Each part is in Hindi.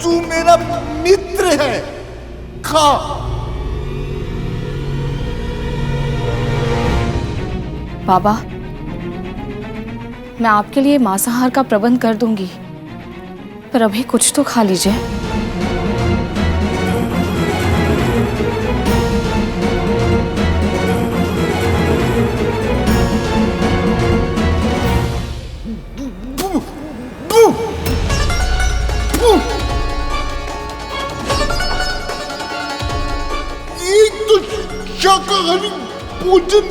तू मेरा मित्र है, खा। बाबा, मैं आपके लिए मांसाहार का प्रबंध कर दूंगी, पर अभी कुछ तो खा लीजिए। एक तो शाकाहारी भोजन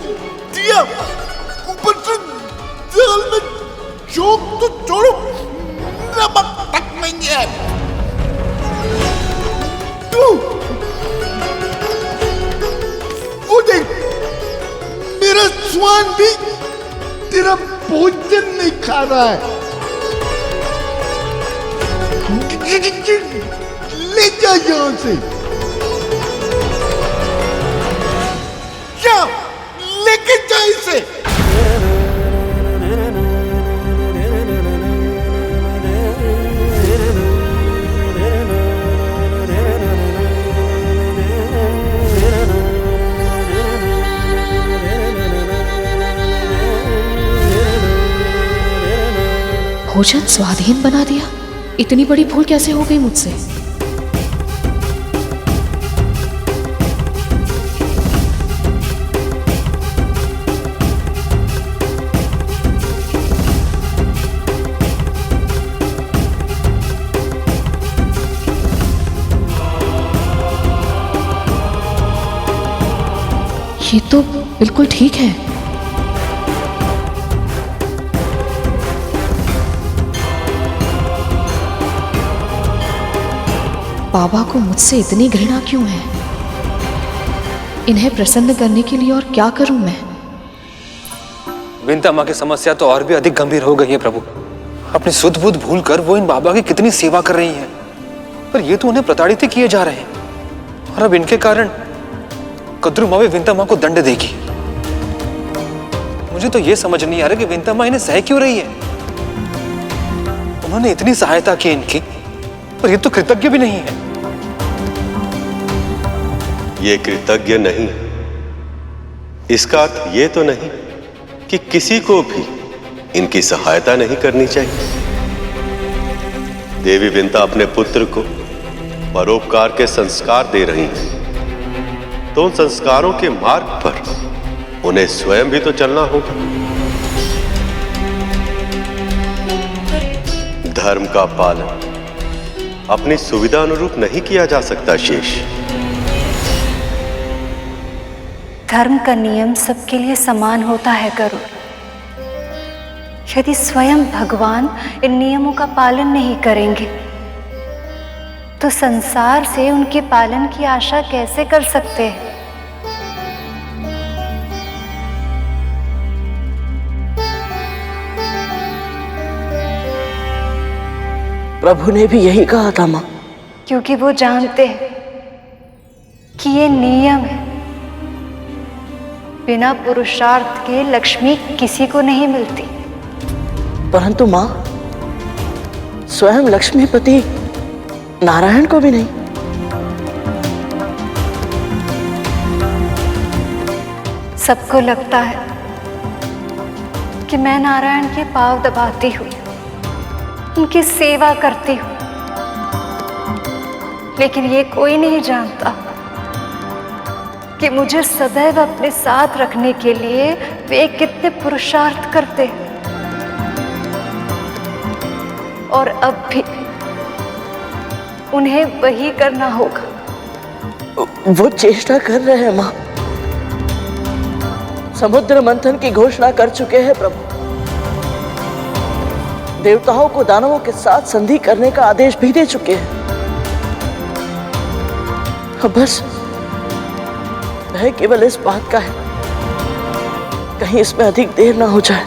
दिया, ऊपर से दाल में जोक तो छोड़ो, नमक तक नहीं है। तू वो देख, मेरा स्वान भी तेरा भोजन नहीं खा रहा है। ले जा यहां से, क्या लेके जा इसे। भोजन स्वाधीन बना दिया? इतनी बड़ी भूल कैसे हो गई मुझसे? ये तो बिल्कुल ठीक है। बाबा को मुझसे इतनी घृणा क्यों है? इन्हें प्रसन्न करने के लिए और क्या करूं मैं? विंता माँ की समस्या तो और भी अधिक गंभीर हो गई है प्रभु। अपनी सुध बुध भूल कर वो इन बाबा की कितनी सेवा कर रही हैं, पर ये तो उन्हें प्रताड़ित किए जा रहे हैं, और अब इनके कारण कद्रू माँ भी विंता माँ को दंड देगी। मुझे तो ये समझ नहीं आ रहा कि विंता माँ इन्हें सह क्यों रही है। उन्होंने इतनी सहायता की इनकी, पर ये तो कृतज्ञ भी नहीं है। ये कृतज्ञ नहीं, इसका अर्थ ये तो नहीं कि किसी को भी इनकी सहायता नहीं करनी चाहिए। देवी विंता अपने पुत्र को परोपकार के संस्कार दे रही हैं, तो उन संस्कारों के मार्ग पर उन्हें स्वयं भी तो चलना होगा। धर्म का पालन अपनी सुविधा अनुरूप नहीं किया जा सकता शेष। धर्म का नियम सबके लिए समान होता है गरुड़। यदि स्वयं भगवान इन नियमों का पालन नहीं करेंगे तो संसार से उनके पालन की आशा कैसे कर सकते हैं? प्रभु ने भी यही कहा था मां। क्योंकि वो जानते हैं कि ये नियम है। बिना पुरुषार्थ के लक्ष्मी किसी को नहीं मिलती। परंतु मां, स्वयं लक्ष्मीपति नारायण को भी नहीं। सबको लगता है कि मैं नारायण के पांव दबाती हूँ, उनकी सेवा करती हूँ, लेकिन ये कोई नहीं जानता कि मुझे सदैव अपने साथ रखने के लिए वे कितने पुरुषार्थ करते हैं। और अब भी उन्हें वही करना होगा। वो चेष्टा कर रहे हैं मां। समुद्र मंथन की घोषणा कर चुके हैं प्रभु। देवताओं को दानवों के साथ संधि करने का आदेश भी दे चुके हैं। अब बस भय केवल इस बात का है, कहीं इसमें अधिक देर ना हो जाए।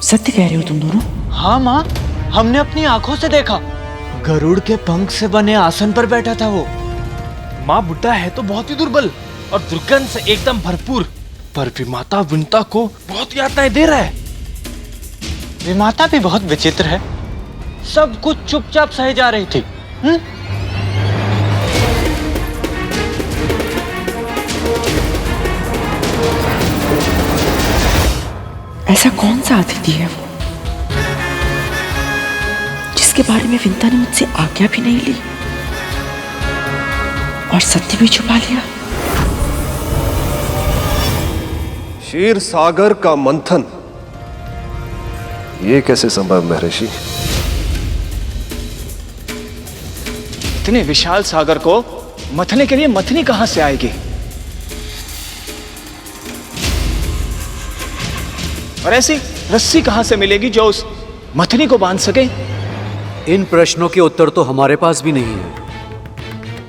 सत्य कह रहे हो तुम दोनों? हाँ माँ, हमने अपनी आंखों से देखा। गरुड़ के पंख से बने आसन पर बैठा था वो। माँ, बुड्ढा है तो बहुत ही दुर्बल और दुर्गंध से एकदम भरपूर, पर भी माता विंता को बहुत यातनाएं दे रहा है। विमाता भी बहुत विचित्र है, सब कुछ चुपचाप सहे जा रही थी। ऐसा कौन सा अतिथि है वो जिसके बारे में विंता ने मुझसे आज्ञा भी नहीं ली और सत्य भी छुपा लिया? क्षीर सागर का मंथन, ये कैसे संभव महर्षि? इतने विशाल सागर को मथने के लिए मथनी कहां से आएगी? और ऐसी रस्सी कहां से मिलेगी जो उस मथनी को बांध सके? इन प्रश्नों के उत्तर तो हमारे पास भी नहीं है।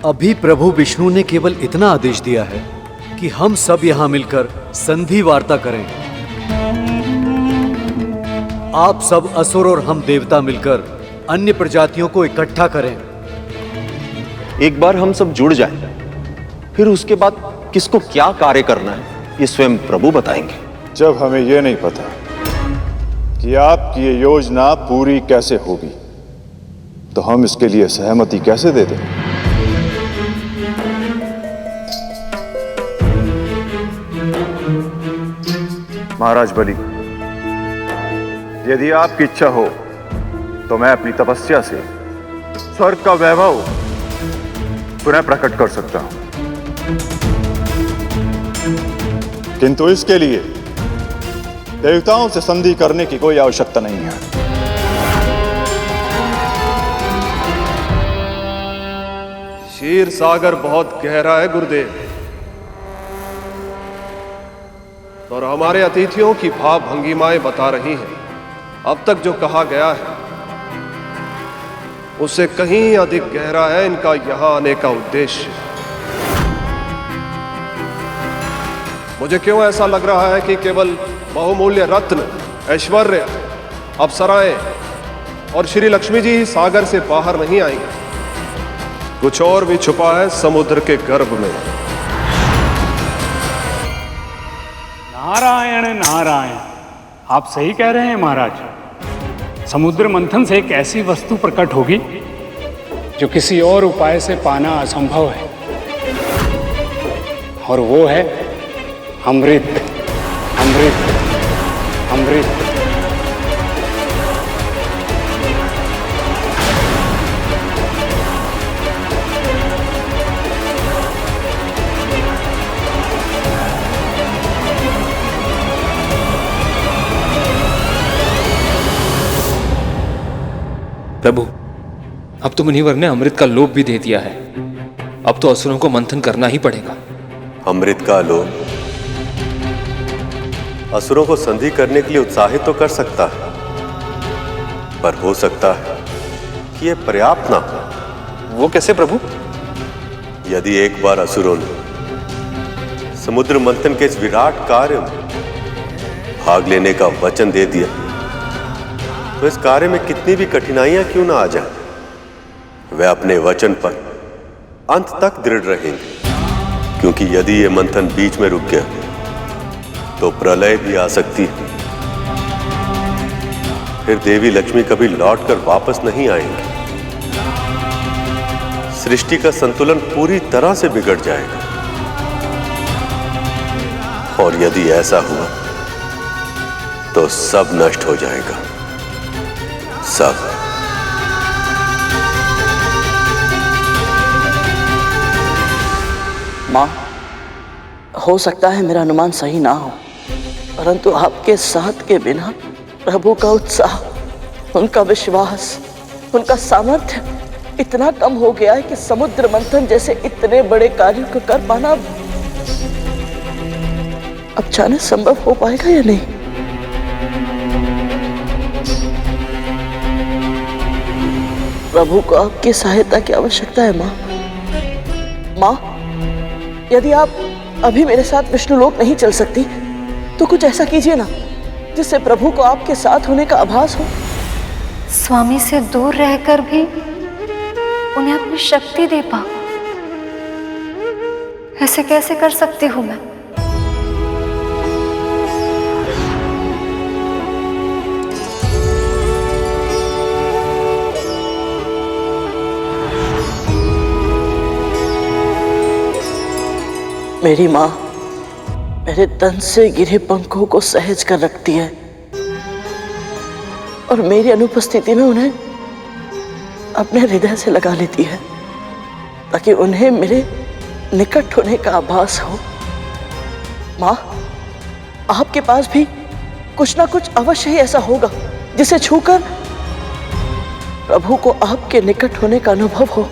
अभी प्रभु विष्णु ने केवल इतना आदेश दिया है कि हम सब यहां मिलकर संधि वार्ता करें। आप सब असुर और हम देवता मिलकर अन्य प्रजातियों को इकट्ठा करें। एक बार हम सब जुड़ जाएं, फिर उसके बाद किसको क्या कार्य करना है ये स्वयं प्रभु बताएंगे। जब हमें यह नहीं पता कि आपकी ये योजना पूरी कैसे होगी, तो हम इसके लिए सहमति कैसे दे दें? महाराज बलि, यदि आपकी इच्छा हो तो मैं अपनी तपस्या से स्वर्ग का वैभव पुनः प्रकट कर सकता हूं, किंतु इसके लिए देवताओं से संधि करने की कोई आवश्यकता नहीं है। क्षीर सागर बहुत गहरा है गुरुदेव, और हमारे अतिथियों की भाव भंगिमाएं बता रही हैं अब तक जो कहा गया है उससे कहीं अधिक गहरा है इनका यहां आने का उद्देश्य। मुझे क्यों ऐसा लग रहा है कि केवल बहुमूल्य रत्न, ऐश्वर्य, अप्सराएं और श्री लक्ष्मी जी सागर से बाहर नहीं आएंगे, कुछ और भी छुपा है समुद्र के गर्भ में। नारायण नारायण, आप सही कह रहे हैं महाराज। समुद्र मंथन से एक ऐसी वस्तु प्रकट होगी जो किसी और उपाय से पाना असंभव है, और वो है अमृत। अमृत, अमृत। प्रभु, अब तो मुनिवर ने अमृत का लोभ भी दे दिया है, अब तो असुरों को मंथन करना ही पड़ेगा। अमृत का लोभ असुरों को संधि करने के लिए उत्साहित तो कर सकता है, पर हो सकता है कि यह पर्याप्त ना हो। वो कैसे प्रभु? यदि एक बार असुरों ने समुद्र मंथन के इस विराट कार्य में भाग लेने का वचन दे दिया, तो इस कार्य में कितनी भी कठिनाइयां क्यों ना आ जाए, वे अपने वचन पर अंत तक दृढ़ रहेंगे। क्योंकि यदि ये मंथन बीच में रुक गया तो प्रलय भी आ सकती है, फिर देवी लक्ष्मी कभी लौटकर वापस नहीं आएंगी, सृष्टि का संतुलन पूरी तरह से बिगड़ जाएगा। और यदि ऐसा हुआ तो सब नष्ट हो जाएगा, सब। मां, हो सकता है मेरा अनुमान सही ना हो, परंतु आपके साथ के बिना प्रभु का उत्साह, उनका विश्वास, उनका सामर्थ्य इतना कम हो गया है कि समुद्र मंथन जैसे इतने बड़े कार्यों को कर पाना अब जाने संभव हो पाएगा या नहीं। प्रभु को आपकी सहायता की आवश्यकता है मां। मां, यदि आप अभी मेरे साथ विष्णुलोक नहीं चल सकती तो कुछ ऐसा कीजिए ना जिससे प्रभु को आपके साथ होने का आभास हो। स्वामी से दूर रहकर भी उन्हें अपनी शक्ति दे पाऊं, ऐसे कैसे कर सकती हूं मैं? मेरी माँ मेरे तन से गिरे पंखों को सहज कर रखती है और मेरी अनुपस्थिति में उन्हें अपने हृदय से लगा लेती है ताकि उन्हें मेरे निकट होने का आभास हो। माँ, आपके पास भी कुछ ना कुछ अवश्य ही ऐसा होगा जिसे छूकर प्रभु को आपके निकट होने का अनुभव हो।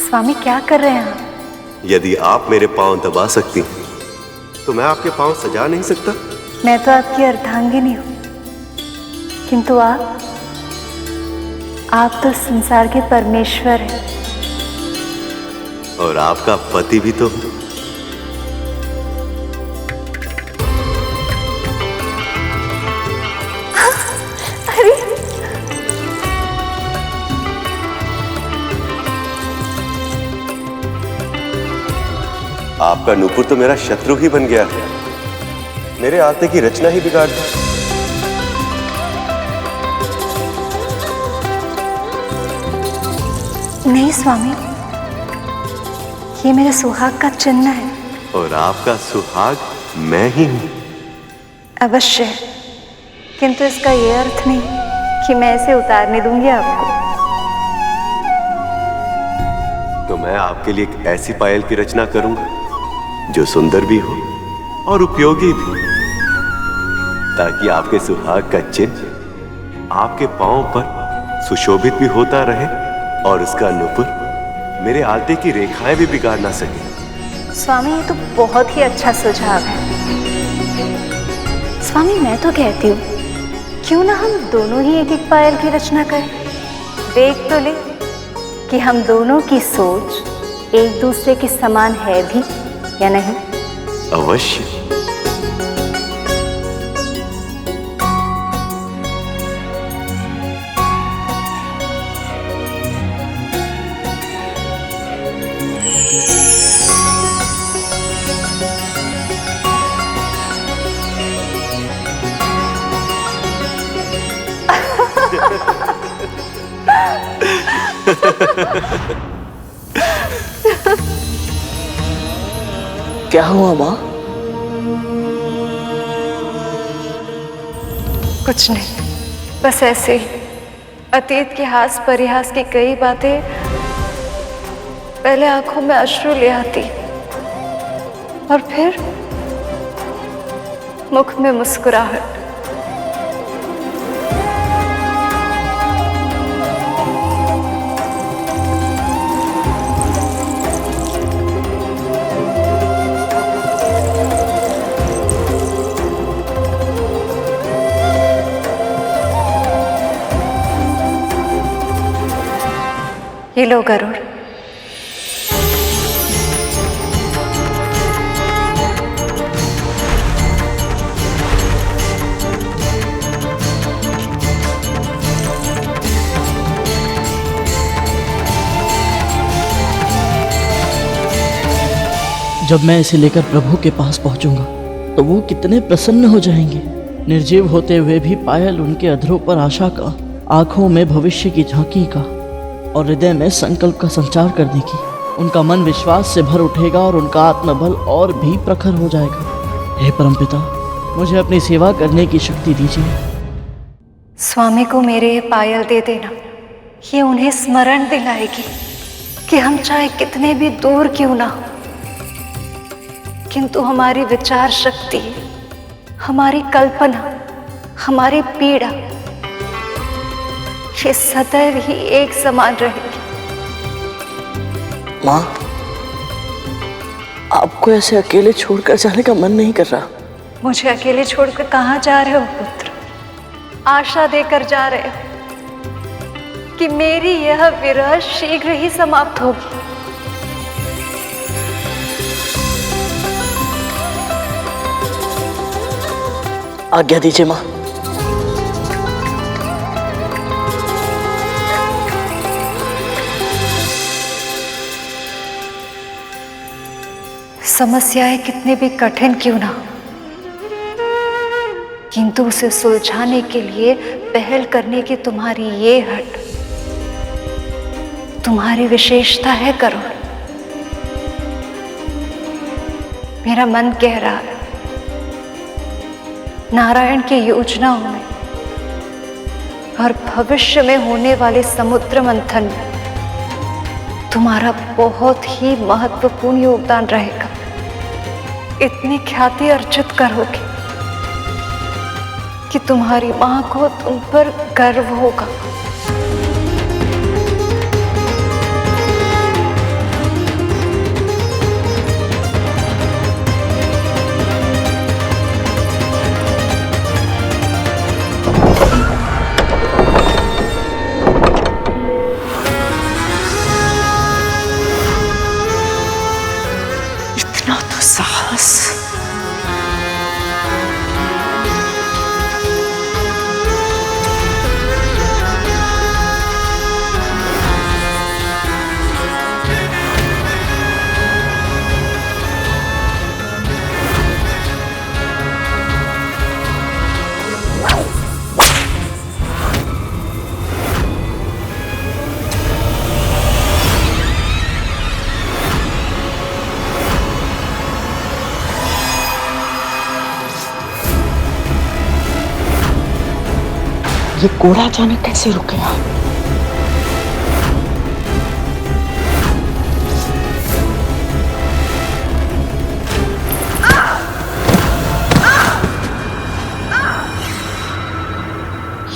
स्वामी क्या कर रहे हैं आप? यदि आप मेरे पांव दबा सकती हैं, तो मैं आपके पांव सजा नहीं सकता? मैं तो आपकी अर्धांगिनी हूँ, किंतु आप तो संसार के परमेश्वर हैं। और आपका पति भी तो। अरे आपका नूपुर तो मेरा शत्रु ही बन गया है, मेरे आते की रचना ही बिगाड़ दी। नहीं स्वामी, ये मेरे सुहाग का चिन्ह है। और आपका सुहाग मैं ही हूं। अवश्य, किंतु इसका ये अर्थ नहीं कि मैं इसे उतारने दूंगी आपको। तो मैं आपके लिए एक ऐसी पायल की रचना करूंगा जो सुंदर भी हो और उपयोगी भी, ताकि आपके सुहाग का चिन्ह आपके पांव पर सुशोभित भी होता रहे और उसका नूपुर मेरे आते की रेखाएं भी बिगाड़ ना सके। स्वामी, ये तो बहुत ही अच्छा सुझाव है। स्वामी, मैं तो कहती हूँ क्यों ना हम दोनों ही एक एक पायल की रचना करें। देख तो ले कि हम दोनों की सोच एक दूसरे के समान है भी या नहीं। अवश्य। क्या हुआ माँ? कुछ नहीं, बस ऐसे ही अतीत के हास परिहास की कई बातें पहले आंखों में अश्रु ले आती और फिर मुख में मुस्कुराहट। ये लो गरुड़। जब मैं इसे लेकर प्रभु के पास पहुंचूंगा तो वो कितने प्रसन्न हो जाएंगे। निर्जीव होते हुए भी पायल उनके अधरों पर आशा का, आंखों में भविष्य की झांकी का और हृदय में संकल्प का संचार करने की। उनका मन विश्वास से भर उठेगा और उनका आत्मबल और भी प्रखर हो जाएगा। हे परमपिता, मुझे अपनी सेवा करने की शक्ति दीजिए। स्वामी को मेरे ये पायल दे देना, ये उन्हें स्मरण दिलाएगी कि हम चाहे कितने भी दूर क्यों ना हो, किंतु हमारी विचार शक्ति, हमारी कल्पना, हमारी पीड़ा ये सदैव ही एक समान रहेगी। माँ, आपको ऐसे अकेले छोड़कर जाने का मन नहीं कर रहा। मुझे अकेले छोड़कर कहाँ जा रहे हो पुत्र? आशा देकर जा रहे हो कि मेरी यह विरह शीघ्र ही समाप्त होगी। आज्ञा दीजिए माँ। समस्याएं कितने भी कठिन क्यों ना, किंतु उसे सुलझाने के लिए पहल करने की तुम्हारी ये हट तुम्हारी विशेषता है करुण। मेरा मन कह रहा है नारायण की योजनाओं में और भविष्य में होने वाले समुद्र मंथन में तुम्हारा बहुत ही महत्वपूर्ण योगदान रहेगा। इतनी ख्याति अर्जित करोगे कि तुम्हारी मां को तुम पर गर्व होगा। इतना तो साहस। ये कोड़ा जाने कैसे रुक गया?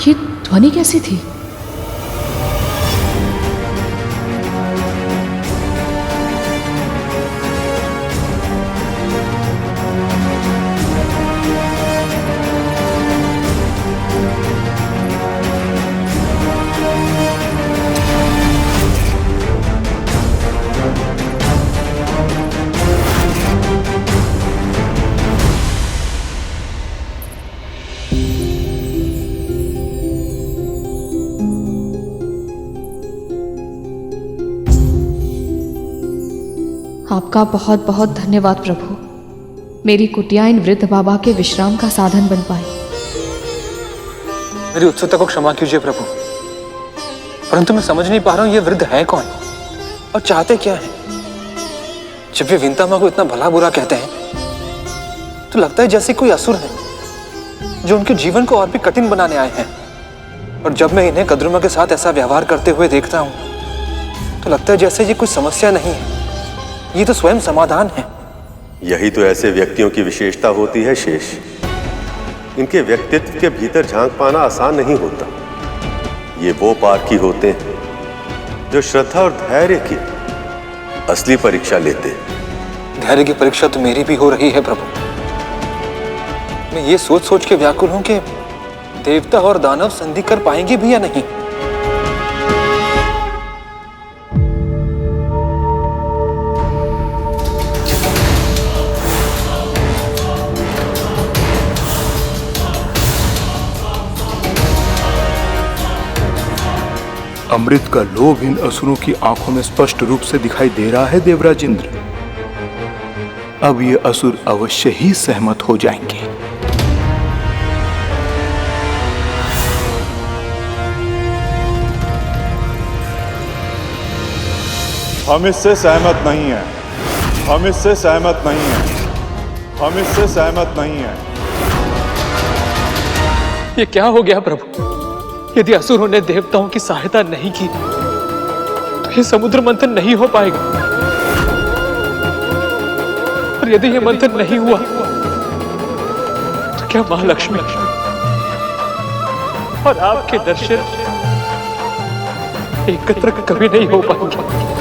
ये ध्वनि कैसी थी? आपका बहुत बहुत धन्यवाद प्रभु। मेरी कुटिया इन वृद्ध बाबा के विश्राम का साधन बन पाई। मेरी उत्सुकता को क्षमा कीजिए प्रभु, परंतु मैं समझ नहीं पा रहा हूं ये वृद्ध है कौन और चाहते क्या हैं। जब वे विंता मां को इतना भला बुरा कहते हैं तो लगता है जैसे कोई असुर है जो उनके जीवन को और भी कठिन बनाने आए हैं। और जब मैं इन्हें कद्रुमा के साथ ऐसा व्यवहार करते हुए देखता हूं तो लगता है जैसे ये कोई समस्या नहीं है, ये तो स्वयं समाधान है। यही तो ऐसे व्यक्तियों की विशेषता होती है शेष। इनके व्यक्तित्व के भीतर झांक पाना आसान नहीं होता। ये वो पारखी होते हैं जो श्रद्धा और धैर्य की असली परीक्षा लेते हैं। धैर्य की परीक्षा तो मेरी भी हो रही है प्रभु। मैं ये सोच सोच के व्याकुल हूं कि देवता और दानव संधि कर पाएंगे भी या नहीं। अमृत का लोभ इन असुरों की आंखों में स्पष्ट रूप से दिखाई दे रहा है देवराज इंद्र। अब ये असुर अवश्य ही सहमत हो जाएंगे। हम इससे सहमत नहीं हैं। हम इससे सहमत नहीं हैं। हम इससे सहमत नहीं हैं। ये क्या हो गया प्रभु? यदि असुरों ने देवताओं की सहायता नहीं की तो ये समुद्र मंथन नहीं हो पाएगा। और यदि ये मंथन नहीं हुआ तो क्या महालक्ष्मी और आपके दर्शन एकत्र कभी नहीं हो पाएंगे।